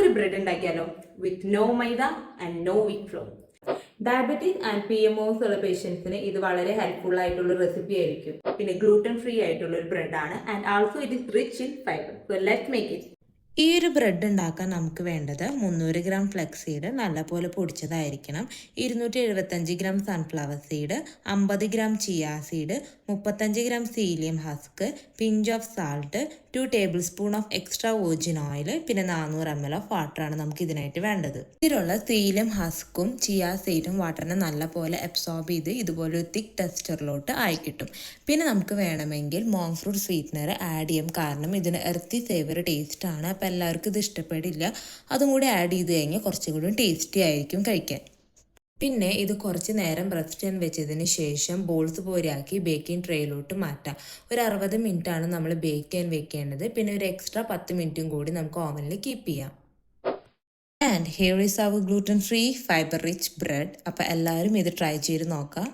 നമുക്കൊരു ബ്രെഡ് ഉണ്ടാക്കിയാലോ with no maida and no wheat flour. Diabetic and PMOs ഉള്ള പേഷ്യൻസിന് ഇത് വളരെ ഹെൽപ്ഫുൾ ആയിട്ടുള്ള റെസിപ്പി ആയിരിക്കും. പിന്നെ ഗ്ലൂട്ടൻ ഫ്രീ ആയിട്ടുള്ള ഒരു ബ്രെഡാണ് and also it is rich in fibre. So let's make it. ഈ ഒരു ബ്രെഡ് ഉണ്ടാക്കാൻ നമുക്ക് വേണ്ടത് 300 ഗ്രാം ഫ്ലെക്സ് സീഡ് നല്ലപോലെ പൊടിച്ചതായിരിക്കണം, 275 gram sunflower seed, 50 gram chia seed, 35 gram psyllium husk, pinch of salt, 2 tablespoon of extra virgin oil, പിന്നെ 400 ml of വാട്ടറാണ് നമുക്ക് ഇതിനായിട്ട് വേണ്ടത്. ഇതിലുള്ള സീലിയം ഹസ്കും ചിയ സീഡും വാട്ടറിനെ നല്ലപോലെ അബ്സോർബ് ചെയ്ത് ഇതുപോലെ ഒരു തിക്ക് ടെക്സ്ചറിലോട്ട് ആയി കിട്ടും. പിന്നെ നമുക്ക് വേണമെങ്കിൽ മോങ് ഫ്രൂട്ട് സ്വീറ്റ്നർ ആഡ് ചെയ്യാം, കാരണം ഇതിന് എർത്തി സേവറി ടേസ്റ്റ് ആണ്. അപ്പം എല്ലാവർക്കും ഇത് ഇഷ്ടപ്പെടില്ല, അതും കൂടി ആഡ് ചെയ്ത് കഴിഞ്ഞാൽ കുറച്ചും കൂടി ടേസ്റ്റി ആയിരിക്കും കഴിക്കാൻ. പിന്നെ ഇത് കുറച്ച് നേരം റെസ്റ്റ് ചെയ്യാൻ വെച്ചതിന് ശേഷം ബോൾസ് പോലെയാക്കി ബേക്കിംഗ് ട്രേയിലോട്ട് മാറ്റാം. ഒരു 60 മിനിറ്റ് ആണ് നമ്മൾ ബേക്ക് ചെയ്യാൻ വെക്കേണ്ടത്. പിന്നെ ഒരു എക്സ്ട്രാ 10 മിനിറ്റും കൂടി നമുക്ക് ഓവനിൽ കീപ്പ് ചെയ്യാം. And here is our gluten free fibre rich bread. അപ്പോൾ എല്ലാവരും ഇത് ട്രൈ ചെയ്ത് നോക്കാം.